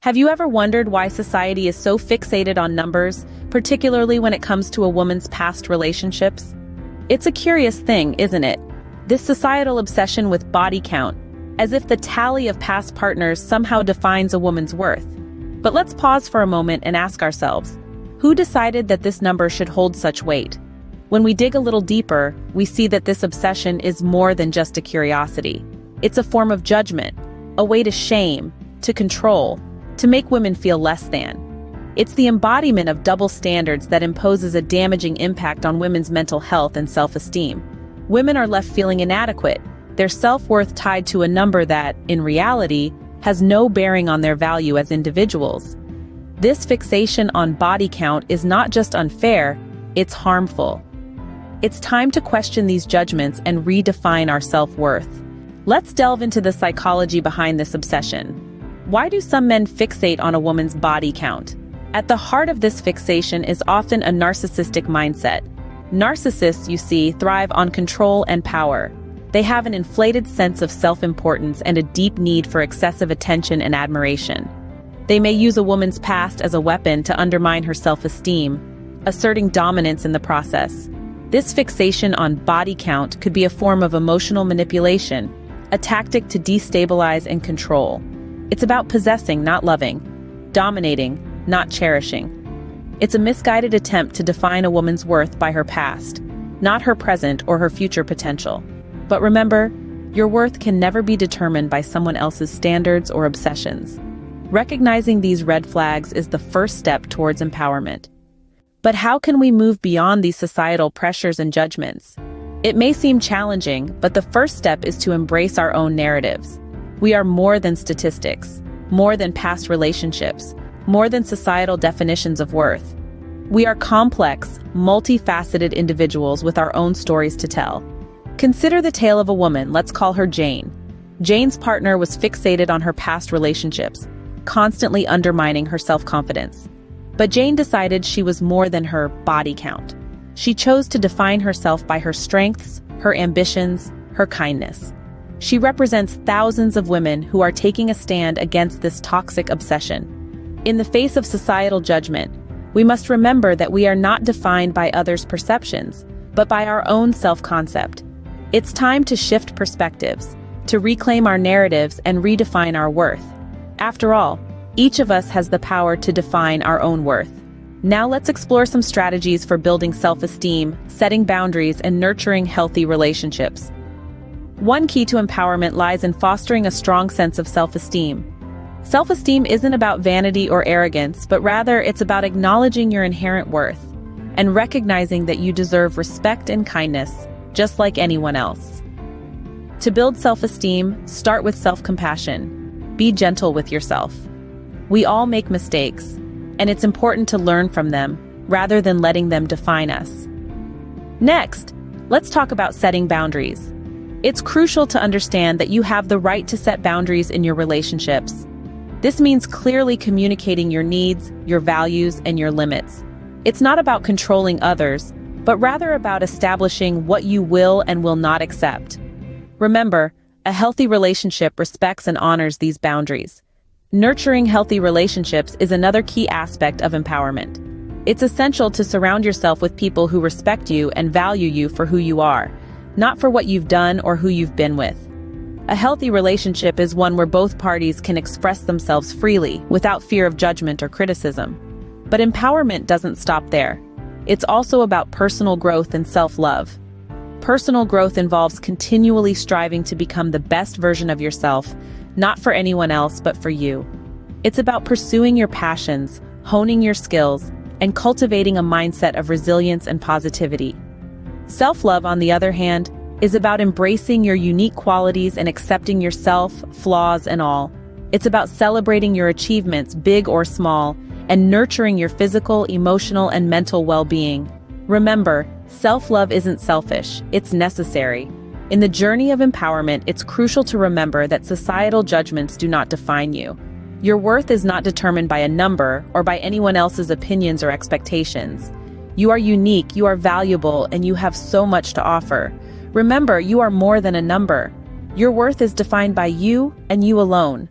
Have you ever wondered why society is so fixated on numbers, particularly when it comes to a woman's past relationships? It's a curious thing, isn't it? This societal obsession with body count, as if the tally of past partners somehow defines a woman's worth. But let's pause for a moment and ask ourselves, who decided that this number should hold such weight? When we dig a little deeper, we see that this obsession is more than just a curiosity. It's a form of judgment, a way to shame, to control, to make women feel less than. It's the embodiment of double standards that imposes a damaging impact on women's mental health and self-esteem. Women are left feeling inadequate, their self-worth tied to a number that, in reality, has no bearing on their value as individuals. This fixation on body count is not just unfair, it's harmful. It's time to question these judgments and redefine our self-worth. Let's delve into the psychology behind this obsession. Why do some men fixate on a woman's body count? At the heart of this fixation is often a narcissistic mindset. Narcissists, you see, thrive on control and power. They have an inflated sense of self-importance and a deep need for excessive attention and admiration. They may use a woman's past as a weapon to undermine her self-esteem, asserting dominance in the process. This fixation on body count could be a form of emotional manipulation, a tactic to destabilize and control. It's about possessing, not loving, dominating, not cherishing. It's a misguided attempt to define a woman's worth by her past, not her present or her future potential. But remember, your worth can never be determined by someone else's standards or obsessions. Recognizing these red flags is the first step towards empowerment. But how can we move beyond these societal pressures and judgments? It may seem challenging, but the first step is to embrace our own narratives. We are more than statistics, more than past relationships, more than societal definitions of worth. We are complex, multifaceted individuals with our own stories to tell. Consider the tale of a woman, let's call her Jane. Jane's partner was fixated on her past relationships, constantly undermining her self-confidence. But Jane decided she was more than her body count. She chose to define herself by her strengths, her ambitions, her kindness. She represents thousands of women who are taking a stand against this toxic obsession. In the face of societal judgment, we must remember that we are not defined by others' perceptions, but by our own self-concept. It's time to shift perspectives, to reclaim our narratives and redefine our worth. After all, each of us has the power to define our own worth. Now let's explore some strategies for building self-esteem, setting boundaries, and nurturing healthy relationships. One key to empowerment lies in fostering a strong sense of self-esteem. Self-esteem isn't about vanity or arrogance, but rather it's about acknowledging your inherent worth and recognizing that you deserve respect and kindness, just like anyone else. To build self-esteem, start with self-compassion. Be gentle with yourself. We all make mistakes, and it's important to learn from them rather than letting them define us. Next, let's talk about setting boundaries. It's crucial to understand that you have the right to set boundaries in your relationships. This means clearly communicating your needs, your values, and your limits. It's not about controlling others, but rather about establishing what you will and will not accept. Remember, a healthy relationship respects and honors these boundaries. Nurturing healthy relationships is another key aspect of empowerment. It's essential to surround yourself with people who respect you and value you for who you are, not for what you've done or who you've been with. A healthy relationship is one where both parties can express themselves freely, without fear of judgment or criticism. But empowerment doesn't stop there. It's also about personal growth and self-love. Personal growth involves continually striving to become the best version of yourself, not for anyone else but for you. It's about pursuing your passions, honing your skills, and cultivating a mindset of resilience and positivity. Self-love, on the other hand, is about embracing your unique qualities and accepting yourself, flaws and all. It's about celebrating your achievements, big or small, and nurturing your physical, emotional, and mental well-being. Remember, self-love isn't selfish, it's necessary. In the journey of empowerment, it's crucial to remember that societal judgments do not define you. Your worth is not determined by a number or by anyone else's opinions or expectations. You are unique, you are valuable, and you have so much to offer. Remember, you are more than a number. Your worth is defined by you and you alone.